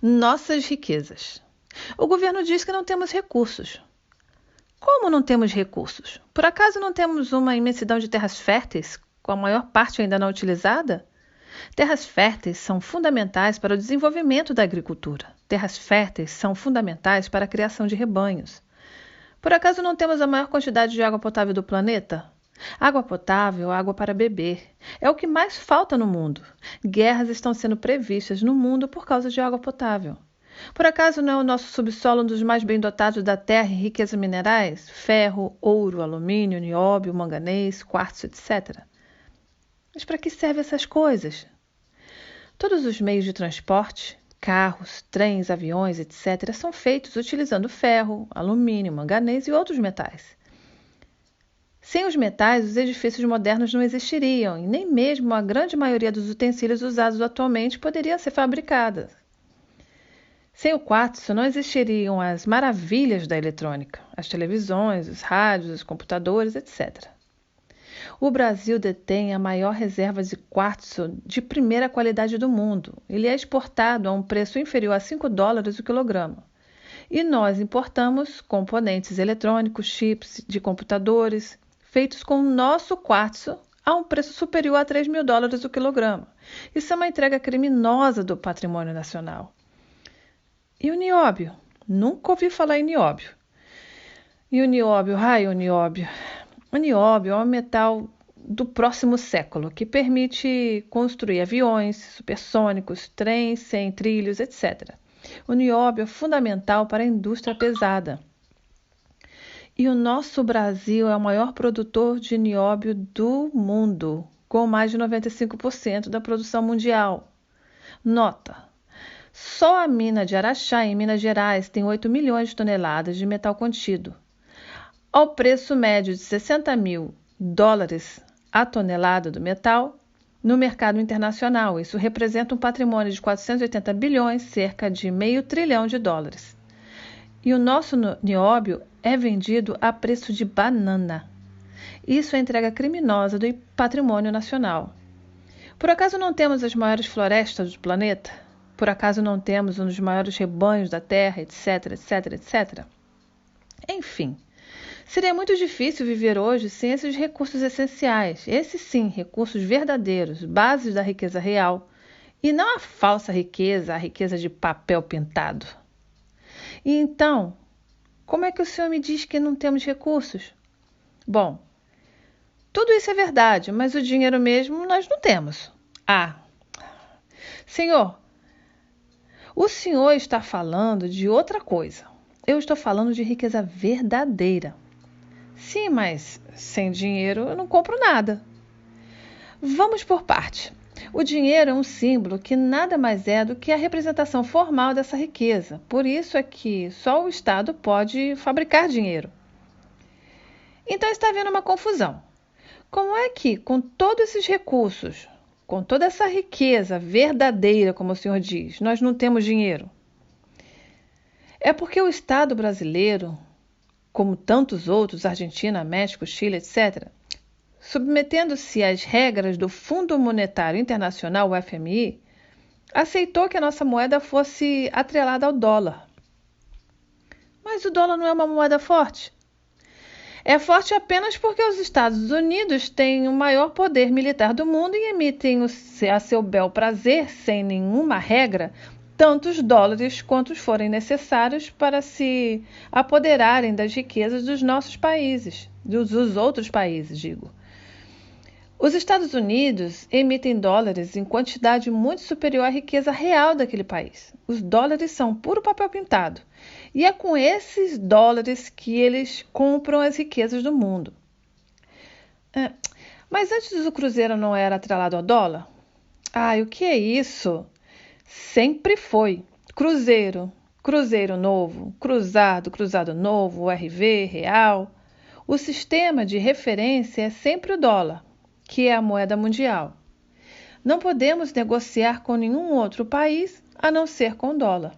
Nossas riquezas. O governo diz que não temos recursos. Como não temos recursos? Por acaso não temos uma imensidão de terras férteis, com a maior parte ainda não utilizada? Terras férteis são fundamentais para o desenvolvimento da agricultura. Terras férteis são fundamentais para a criação de rebanhos. Por acaso não temos a maior quantidade de água potável do planeta? Água potável, água para beber. É o que mais falta no mundo. Guerras estão sendo previstas no mundo por causa de água potável. Por acaso não é o nosso subsolo um dos mais bem dotados da Terra em riquezas minerais? Ferro, ouro, alumínio, nióbio, manganês, quartzo, etc. Mas para que servem essas coisas? Todos os meios de transporte, carros, trens, aviões, etc., são feitos utilizando ferro, alumínio, manganês e outros metais. Sem os metais, os edifícios modernos não existiriam e nem mesmo a grande maioria dos utensílios usados atualmente poderiam ser fabricados. Sem o quartzo, não existiriam as maravilhas da eletrônica, as televisões, os rádios, os computadores, etc. O Brasil detém a maior reserva de quartzo de primeira qualidade do mundo. Ele é exportado a um preço inferior a $5 o quilograma. E nós importamos componentes eletrônicos, chips de computadores, feitos com o nosso quartzo a um preço superior a $3.000 o quilograma. Isso é uma entrega criminosa do patrimônio nacional. E o nióbio? Nunca ouvi falar em nióbio. E o nióbio? Ai, o nióbio. O nióbio é um metal do próximo século que permite construir aviões supersônicos, trens sem trilhos, etc. O nióbio é fundamental para a indústria pesada. E o nosso Brasil é o maior produtor de nióbio do mundo, com mais de 95% da produção mundial. Nota: só a mina de Araxá, em Minas Gerais, tem 8 milhões de toneladas de metal contido. Ao preço médio de $60.000 a tonelada do metal no mercado internacional. Isso representa um patrimônio de 480 bilhões, cerca de $500 bilhão. E o nosso nióbio é vendido a preço de banana. Isso é entrega criminosa do patrimônio nacional. Por acaso não temos as maiores florestas do planeta? Por acaso não temos um dos maiores rebanhos da Terra, etc, etc, etc? Enfim, seria muito difícil viver hoje sem esses recursos essenciais. Esses sim, recursos verdadeiros, bases da riqueza real, e não a falsa riqueza, a riqueza de papel pintado. E então, como é que o senhor me diz que não temos recursos? Bom, tudo isso é verdade, mas o dinheiro mesmo nós não temos. Senhor, o senhor está falando de outra coisa. Eu estou falando de riqueza verdadeira. Sim, mas sem dinheiro eu não compro nada. Vamos por parte. O dinheiro é um símbolo que nada mais é do que a representação formal dessa riqueza. Por isso é que só o Estado pode fabricar dinheiro. Então está havendo uma confusão. Como é que, com todos esses recursos, com toda essa riqueza verdadeira, como o senhor diz, nós não temos dinheiro? É porque o Estado brasileiro, como tantos outros, Argentina, México, Chile, etc., submetendo-se às regras do Fundo Monetário Internacional, o FMI, aceitou que a nossa moeda fosse atrelada ao dólar. Mas o dólar não é uma moeda forte. É forte apenas porque os Estados Unidos têm o maior poder militar do mundo e emitem a seu bel prazer, sem nenhuma regra, tantos dólares quantos forem necessários para se apoderarem das riquezas dos nossos países, dos outros países, digo. Os Estados Unidos emitem dólares em quantidade muito superior à riqueza real daquele país. Os dólares são puro papel pintado. E é com esses dólares que eles compram as riquezas do mundo. Mas antes o cruzeiro não era atrelado ao dólar? O que é isso? Sempre foi. Cruzeiro novo, cruzado novo, RV, real. O sistema de referência é sempre o dólar, que é a moeda mundial. Não podemos negociar com nenhum outro país a não ser com o dólar.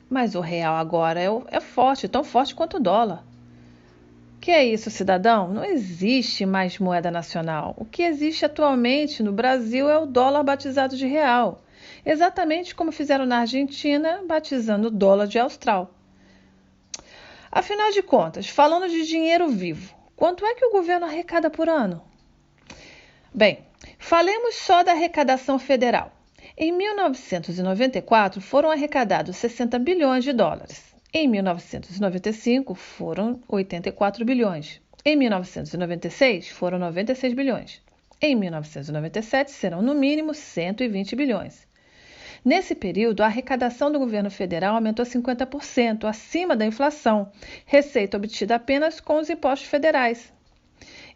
Mas o real agora é forte, tão forte quanto o dólar. Que é isso, cidadão? Não existe mais moeda nacional. O que existe atualmente no Brasil é o dólar batizado de real. exatamente como fizeram na Argentina, batizando o dólar de austral. Afinal de contas, falando de dinheiro vivo, quanto é que o governo arrecada por ano? Bem, falemos só da arrecadação federal. Em 1994 foram arrecadados 60 bilhões de dólares. Em 1995 foram 84 bilhões. Em 1996 foram 96 bilhões. Em 1997 serão no mínimo 120 bilhões. Nesse período, a arrecadação do governo federal aumentou 50%, acima da inflação, receita obtida apenas com os impostos federais.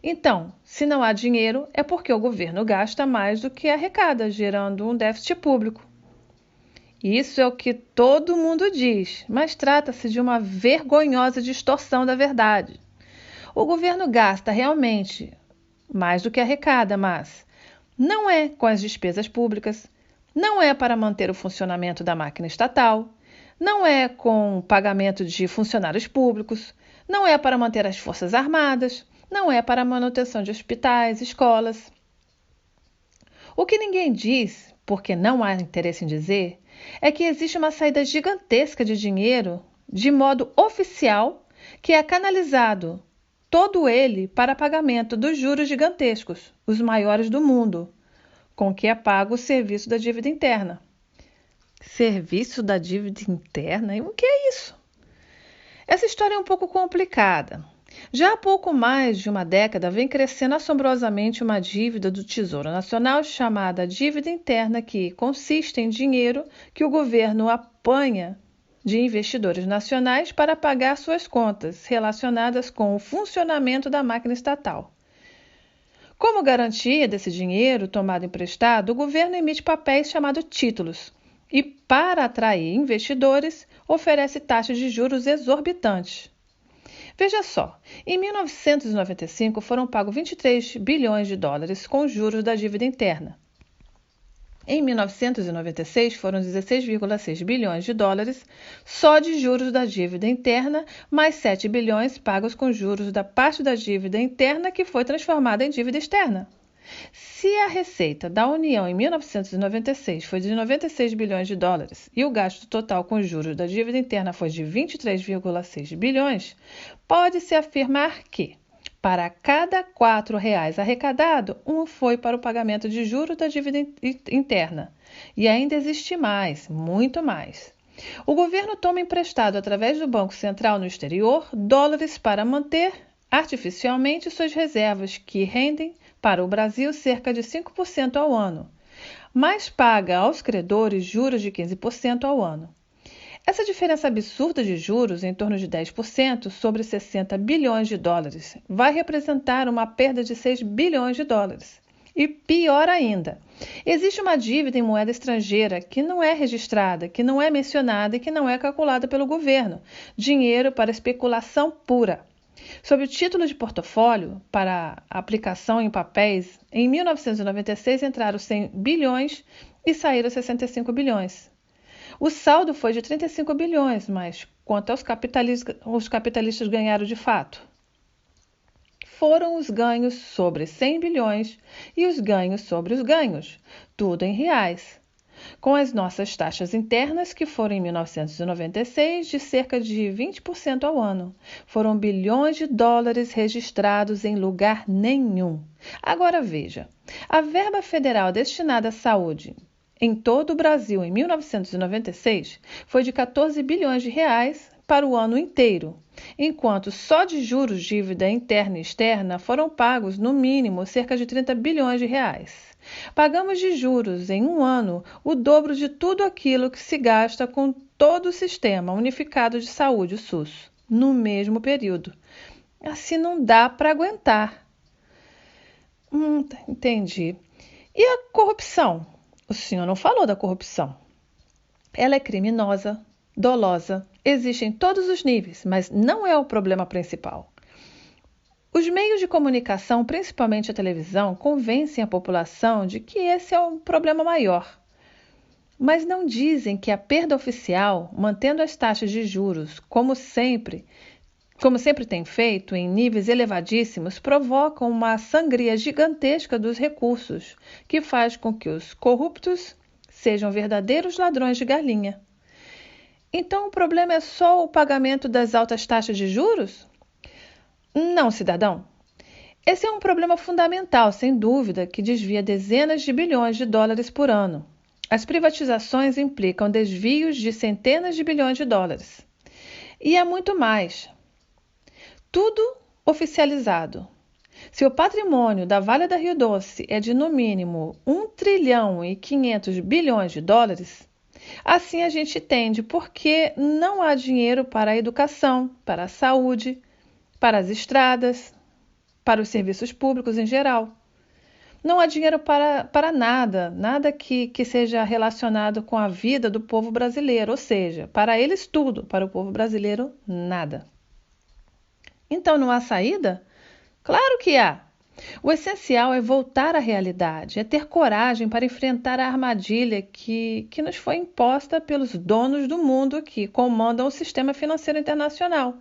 Então, se não há dinheiro, é porque o governo gasta mais do que arrecada, gerando um déficit público. Isso é o que todo mundo diz, mas trata-se de uma vergonhosa distorção da verdade. O governo gasta realmente mais do que arrecada, mas não é com as despesas públicas, não é para manter o funcionamento da máquina estatal, não é com o pagamento de funcionários públicos, não é para manter as forças armadas, não é para a manutenção de hospitais, escolas. O que ninguém diz, porque não há interesse em dizer, é que existe uma saída gigantesca de dinheiro, de modo oficial, que é canalizado, todo ele, para pagamento dos juros gigantescos, os maiores do mundo, com que é pago o serviço da dívida interna. Serviço da dívida interna? E o que é isso? Essa história é um pouco complicada. Já há pouco mais de uma década vem crescendo assombrosamente uma dívida do Tesouro Nacional chamada dívida interna, que consiste em dinheiro que o governo apanha de investidores nacionais para pagar suas contas relacionadas com o funcionamento da máquina estatal. Como garantia desse dinheiro tomado emprestado, o governo emite papéis chamados títulos e, para atrair investidores, oferece taxas de juros exorbitantes. Veja só, em 1995 foram pagos 23 bilhões de dólares com juros da dívida interna. Em 1996 foram 16,6 bilhões de dólares só de juros da dívida interna, mais 7 bilhões pagos com juros da parte da dívida interna que foi transformada em dívida externa. Se a receita da União em 1996 foi de 96 bilhões de dólares e o gasto total com juros da dívida interna foi de 23,6 bilhões, pode-se afirmar que, para cada R$ 4,00 arrecadado, um foi para o pagamento de juros da dívida interna. E ainda existe mais, muito mais. O governo toma emprestado através do Banco Central no exterior dólares para manter artificialmente suas reservas, que rendem para o Brasil cerca de 5% ao ano, mas paga aos credores juros de 15% ao ano. Essa diferença absurda de juros, em torno de 10% sobre 60 bilhões de dólares, vai representar uma perda de 6 bilhões de dólares. E pior ainda, existe uma dívida em moeda estrangeira que não é registrada, que não é mencionada e que não é calculada pelo governo. Dinheiro para especulação pura. Sob o título de portfólio para aplicação em papéis, em 1996 entraram 100 bilhões e saíram 65 bilhões. O saldo foi de 35 bilhões, mas quanto os capitalistas ganharam de fato? Foram os ganhos sobre 100 bilhões e os ganhos sobre os ganhos, tudo em reais. Com as nossas taxas internas, que foram em 1996 de cerca de 20% ao ano. Foram bilhões de dólares registrados em lugar nenhum. Agora veja, a verba federal destinada à saúde em todo o Brasil em 1996 foi de 14 bilhões de reais para o ano inteiro, enquanto só de juros, dívida interna e externa foram pagos, no mínimo, cerca de 30 bilhões de reais. Pagamos de juros em um ano o dobro de tudo aquilo que se gasta com todo o Sistema Unificado de Saúde, o SUS, no mesmo período. Assim não dá para aguentar. Entendi. E a corrupção? O senhor não falou da corrupção. Ela é criminosa, dolosa, existe em todos os níveis, mas não é o problema principal. Os meios de comunicação, principalmente a televisão, convencem a população de que esse é o problema maior. Mas não dizem que a perda oficial, mantendo as taxas de juros, como sempre tem feito, em níveis elevadíssimos, provoca uma sangria gigantesca dos recursos, que faz com que os corruptos sejam verdadeiros ladrões de galinha. Então o problema é só o pagamento das altas taxas de juros? Não, cidadão. Esse é um problema fundamental, sem dúvida, que desvia dezenas de bilhões de dólares por ano. As privatizações implicam desvios de centenas de bilhões de dólares. E é muito mais. Tudo oficializado. Se o patrimônio da Vale da Rio Doce é de, no mínimo, 1 trilhão e 500 bilhões de dólares, assim a gente entende por que não há dinheiro para a educação, para a saúde, para as estradas, para os serviços públicos em geral. Não há dinheiro para nada que seja relacionado com a vida do povo brasileiro, ou seja, para eles tudo, para o povo brasileiro nada. Então não há saída? Claro que há! O essencial é voltar à realidade, é ter coragem para enfrentar a armadilha que nos foi imposta pelos donos do mundo que comandam o sistema financeiro internacional.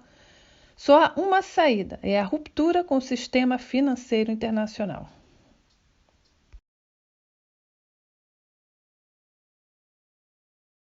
Só há uma saída, é a ruptura com o sistema financeiro internacional.